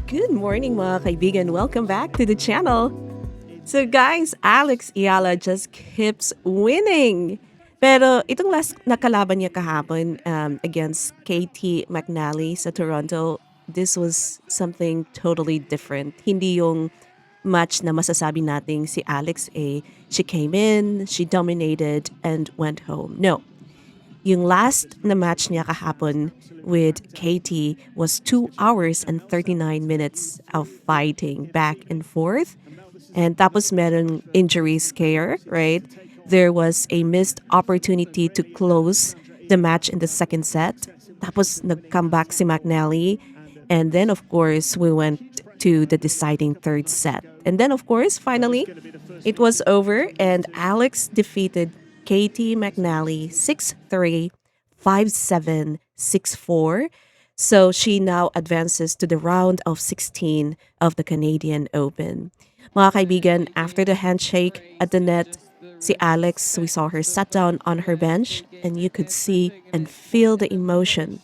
Good morning mga kaibigan. Welcome back to the channel. So guys, Alex Eala just keeps winning. Pero itong last nakalaban niya kahapon against Caty McNally sa Toronto, this was something totally different. Hindi yung match na masasabi nating si Alex she came in, she dominated, and went home. No, yung last na match niya kahapon with Katie was 2 hours and 39 minutes of fighting back and forth. And tapos meron injury scare, right? There was a missed opportunity to close the match in the second set. Tapos nag-come back si McNally. And then, of course, we went to the deciding third set. And then, of course, finally, it was over and Alex defeated Caty McNally 6-3, 5-7, 6-4. So she now advances to the round of 16 of the Canadian Open. Mga kaibigan, after the handshake at the net, si Alex, we saw her sat down on her bench and you could see and feel the emotion.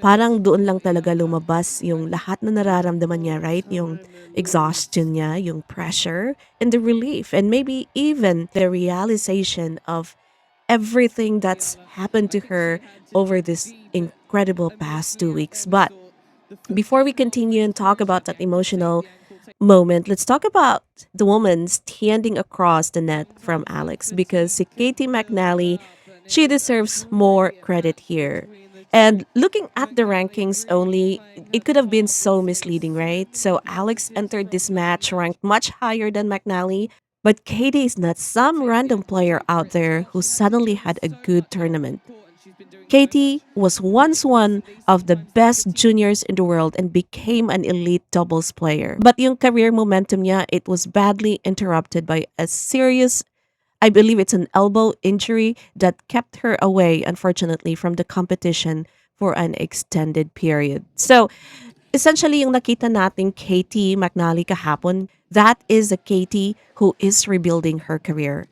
Parang doon lang talaga lumabas yung lahat na nararamdaman niya, right? Yung exhaustion niya, yung pressure, and the relief, and maybe even the realization of everything that's happened to her over this incredible past 2 weeks. But before we continue and talk about that emotional moment, let's talk about the woman standing across the net from Alex because si Caty McNally, she deserves more credit here. And looking at the rankings only, it could have been so misleading, right? So Alex entered this match ranked much higher than McNally, but Katie is not some random player out there who suddenly had a good tournament. Katie was once one of the best juniors in the world and became an elite doubles player. But yung career momentum niya, it was badly interrupted by a serious, I believe it's an elbow injury that kept her away, unfortunately, from the competition for an extended period. So, essentially, yung nakita nating Caty McNally kahapon, that is a Katie who is rebuilding her career.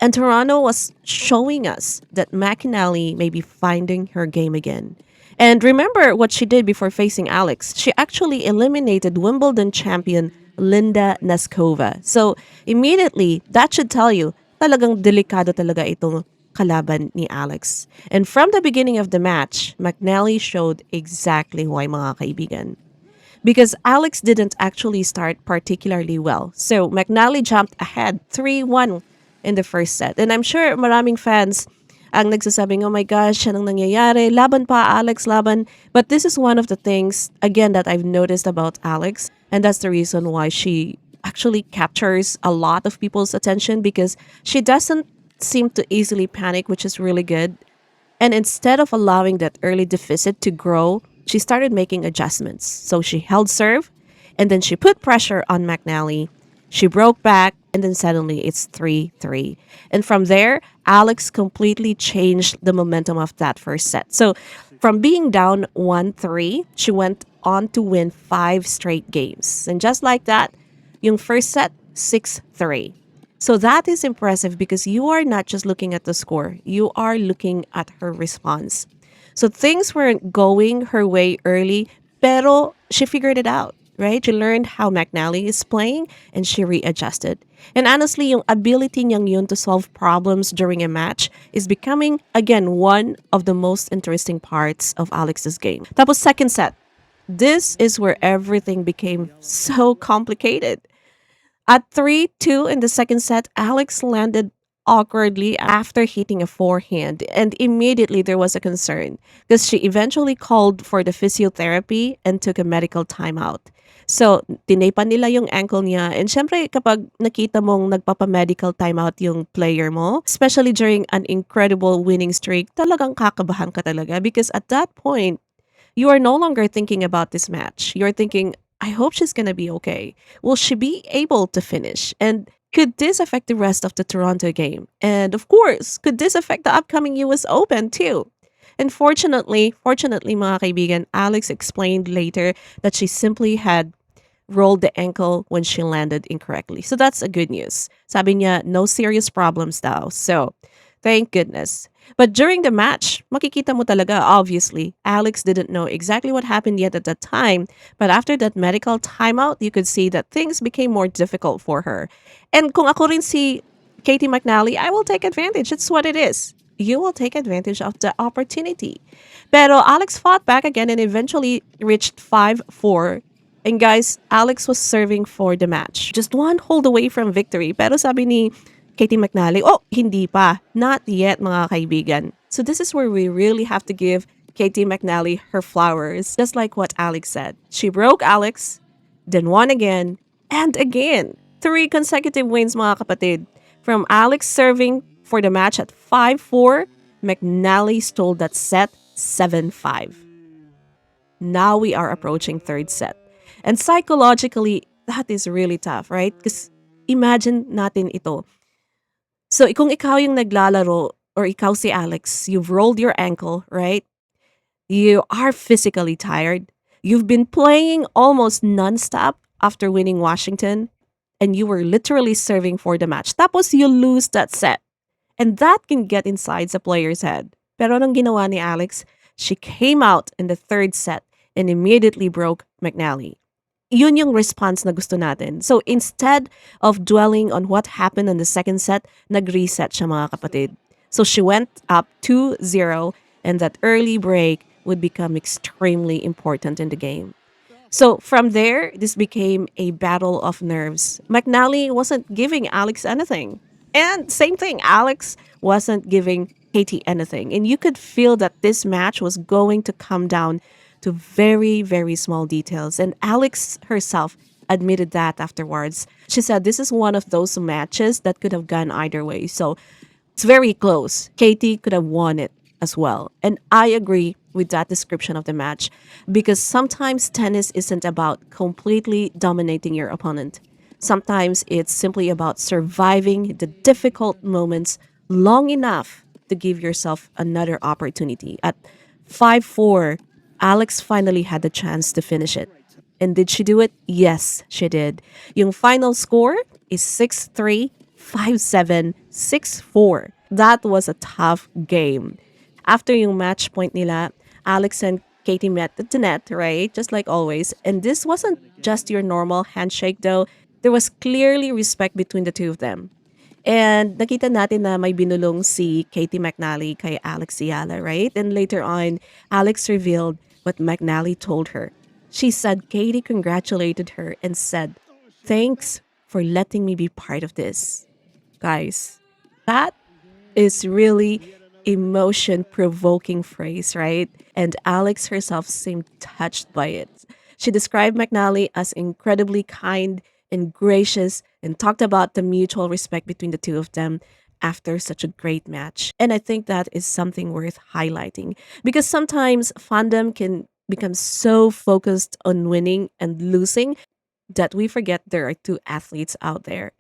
And Toronto was showing us that McNally may be finding her game again. And remember what she did before facing Alex. She actually eliminated Wimbledon champion Linda Neskova. So immediately, that should tell you, talagang delikado talaga itong kalaban ni Alex. And from the beginning of the match, McNally showed exactly why, mga kaibigan. Because Alex didn't actually start particularly well. So McNally jumped ahead 3-1 in the first set. And I'm sure maraming fans ang nagsasabing, oh my gosh, anong nangyayari? Laban pa, Alex, laban. But this is one of the things, again, that I've noticed about Alex. And that's the reason why she actually captures a lot of people's attention because she doesn't seem to easily panic, which is really good. And instead of allowing that early deficit to grow, she started making adjustments. So she held serve, and then she put pressure on McNally. She broke back, and then suddenly it's 3-3. And from there, Alex completely changed the momentum of that first set. So from being down 1-3, she went on to win 5 straight games. And just like that, yung first set, 6-3. So that is impressive because you are not just looking at the score, you are looking at her response. So things weren't going her way early, pero she figured it out, right? She learned how McNally is playing and she readjusted. And honestly, yung ability niyang yun to solve problems during a match is becoming, again, one of the most interesting parts of Alex's game. Tapos second set, this is where everything became so complicated. At 3-2 in the second set, Alex landed awkwardly after hitting a forehand, and immediately there was a concern because she eventually called for the physiotherapy and took a medical timeout. So, tinaypan nila yung ankle niya, and syempre kapag nakita mong nagpapa-medical timeout yung player mo, especially during an incredible winning streak, talagang kakabahan ka talaga because at that point, you are no longer thinking about this match. You're thinking, I hope she's gonna be okay. Will she be able to finish? And could this affect the rest of the Toronto game? And of course, could this affect the upcoming US Open too? And fortunately, mga kaibigan, Alex explained later that she simply had rolled the ankle when she landed incorrectly. So that's a good news. Sabi niya, no serious problems daw. So, thank goodness. But during the match, makikita mo talaga, obviously, Alex didn't know exactly what happened yet at that time. But after that medical timeout, you could see that things became more difficult for her. And kung ako rin si Caty McNally, I will take advantage. It's what it is. You will take advantage of the opportunity. Pero Alex fought back again and eventually reached 5-4. And guys, Alex was serving for the match. Just one hold away from victory. Pero sabi ni Caty McNally, oh, hindi pa. Not yet, mga kaibigan. So this is where we really have to give Caty McNally her flowers. Just like what Alex said. She broke Alex, then won again, and again. 3 consecutive wins, mga kapatid. From Alex serving for the match at 5-4, McNally stole that set 7-5. Now we are approaching third set. And psychologically, that is really tough, right? Because imagine natin ito. So, kung ikaw yung naglalaro or ikaw si Alex, you've rolled your ankle, right? You are physically tired. You've been playing almost nonstop after winning Washington, and you were literally serving for the match. Tapos you lose that set. And that can get inside the player's head. Pero anong ginawa ni Alex? She came out in the third set and immediately broke McNally. Yun yung response na gusto natin. So instead of dwelling on what happened in the second set, nag-reset siya, mga kapatid. So she went up 2-0 and that early break would become extremely important in the game. So from there, this became a battle of nerves. McNally wasn't giving Alex anything. And same thing, Alex wasn't giving Caty anything. And you could feel that this match was going to come down to very, very small details. And Alex herself admitted that afterwards. She said this is one of those matches that could have gone either way. So it's very close. Caty could have won it as well. And I agree with that description of the match because sometimes tennis isn't about completely dominating your opponent. Sometimes it's simply about surviving the difficult moments long enough to give yourself another opportunity. At 5-4, Alex finally had the chance to finish it. And did she do it? Yes, she did. Yung final score is 6-3, 5-7, 6-4. That was a tough game. After yung match point nila, Alex and Caty met at the net, right? Just like always. And this wasn't just your normal handshake though. There was clearly respect between the two of them. And nakita natin na may binulong si Caty McNally kay Alex Eala, right? And later on, Alex revealed what McNally told her. She said Caty congratulated her and said, "Thanks for letting me be part of this." Guys, that is really emotion-provoking phrase, right? And Alex herself seemed touched by it. She described McNally as incredibly kind and gracious and talked about the mutual respect between the two of them after such a great match. And I think that is something worth highlighting because sometimes fandom can become so focused on winning and losing that we forget there are two athletes out there.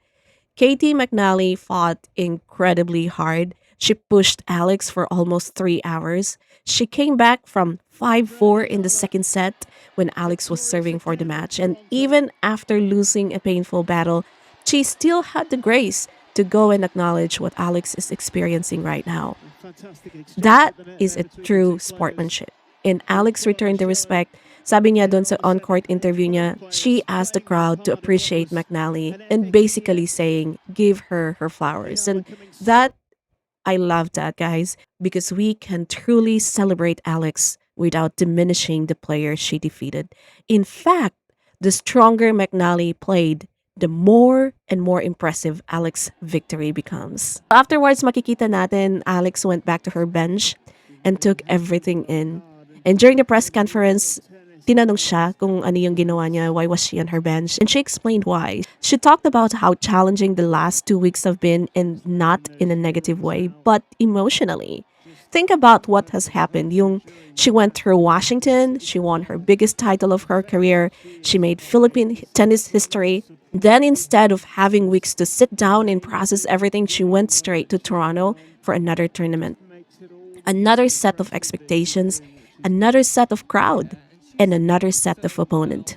Caty McNally fought incredibly hard. She pushed Alex for almost 3 hours. She came back from 5-4 in the second set when Alex was serving for the match. And even after losing a painful battle, she still had the grace to go and acknowledge what Alex is experiencing right now. That is a true sportsmanship. And Alex returned the respect. Sabi niya doon sa on-court interview niya, she asked the crowd to appreciate McNally and basically saying, give her her flowers. And that, I love that, guys, because we can truly celebrate Alex without diminishing the player she defeated. In fact, the stronger McNally played, the more and more impressive Alex's victory becomes. Afterwards, makikita natin, Alex went back to her bench and took everything in. And during the press conference, tinanong siya kung ano yung ginawa niya, why was she on her bench, and she explained why. She talked about how challenging the last 2 weeks have been, and not in a negative way, but emotionally. Think about what has happened. She went through Washington, she won her biggest title of her career, she made Philippine tennis history. Then instead of having weeks to sit down and process everything, she went straight to Toronto for another tournament. Another set of expectations, another set of crowd, and another set of opponent.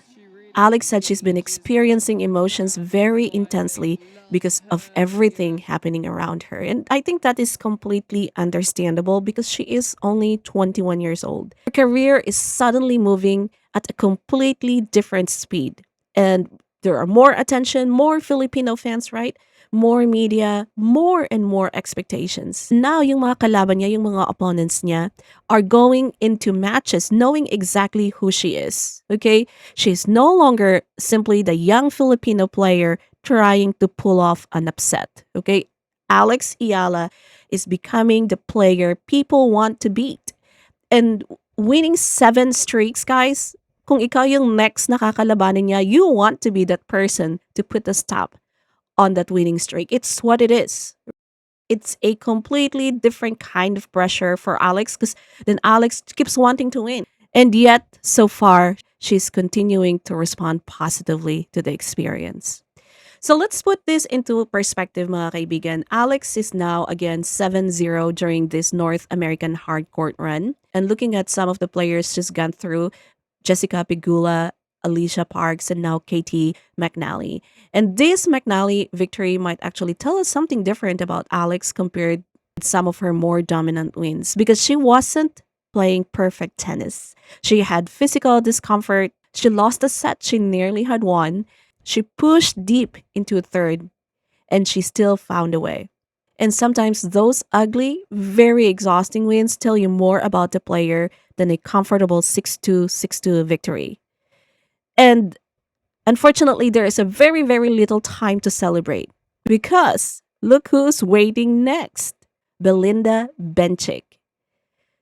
Alex said she's been experiencing emotions very intensely because of everything happening around her. And I think that is completely understandable because she is only 21 years old. Her career is suddenly moving at a completely different speed. And there are more attention, more Filipino fans, right? More media, more and more expectations. Now, yung mga kalaban niya, yung mga opponents niya, are going into matches knowing exactly who she is. Okay? She's no longer simply the young Filipino player trying to pull off an upset. Okay? Alex Eala is becoming the player people want to beat. And winning 7 streaks, guys, kung ikaw yung next nakakalabanin niya, you want to be that person to put a stop on that winning streak. It's what it is. It's a completely different kind of pressure for Alex because then Alex keeps wanting to win. And yet, so far, she's continuing to respond positively to the experience. So let's put this into perspective, mga kaibigan. Alex is now again 7-0 during this North American hardcourt run. And looking at some of the players she's gone through, Jessica Pegula, Alicia Parks, and now Caty McNally. And this McNally victory might actually tell us something different about Alex compared with some of her more dominant wins because she wasn't playing perfect tennis. She had physical discomfort. She lost a set she nearly had won. She pushed deep into third, and she still found a way. And sometimes those ugly, very exhausting wins tell you more about the player than a comfortable 6-2, 6-2 victory. And unfortunately, there is a very, very little time to celebrate because look who's waiting next. Belinda Bencic.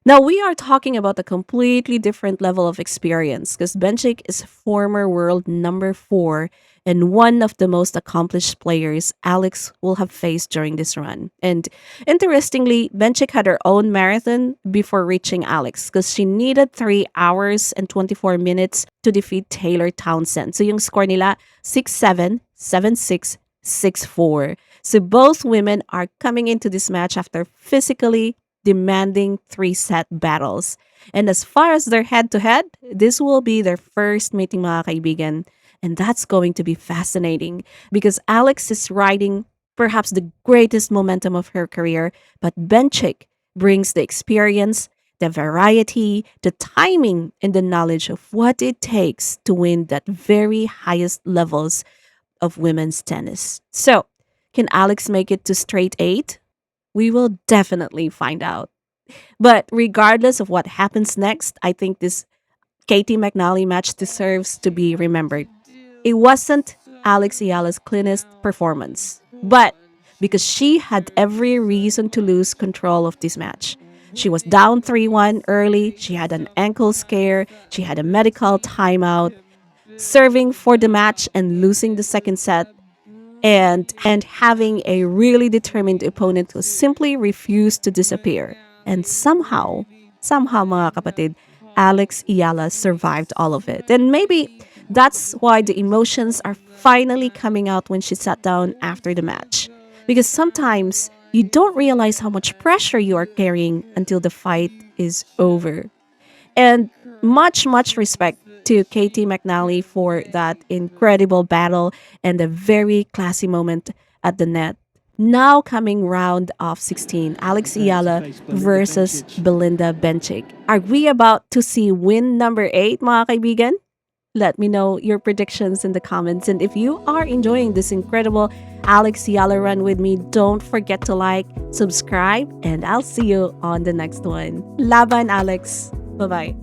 Now, we are talking about a completely different level of experience because Bencic is former world number 4 and one of the most accomplished players Alex will have faced during this run. And interestingly, Bencic had her own marathon before reaching Alex because she needed 3 hours and 24 minutes to defeat Taylor Townsend. So yung score nila, 6-7, 7-6, 6-4. So both women are coming into this match after physically demanding 3-set battles. And as far as their head-to-head, this will be their first meeting, mga kaibigan. And that's going to be fascinating because Alex is riding perhaps the greatest momentum of her career, but Bencic brings the experience, the variety, the timing, and the knowledge of what it takes to win that very highest levels of women's tennis. So, can Alex make it to straight 8? We will definitely find out. But regardless of what happens next, I think this Caty McNally match deserves to be remembered. It wasn't Alex Eala's cleanest performance, but because she had every reason to lose control of this match. She was down 3-1 early, she had an ankle scare, she had a medical timeout, serving for the match and losing the second set, and having a really determined opponent who simply refused to disappear. And somehow mga kapatid, Alex Eala survived all of it. And maybe that's why the emotions are finally coming out when she sat down after the match. Because sometimes you don't realize how much pressure you are carrying until the fight is over. And much respect to Caty McNally for that incredible battle and a very classy moment at the net. Now coming round of 16, Alex Eala versus Belinda Bencic. Are we about to see win number 8, mga kaibigan? Let me know your predictions in the comments. And if you are enjoying this incredible Alex Eala run with me, don't forget to like, subscribe, and I'll see you on the next one. Laban, Alex. Bye-bye.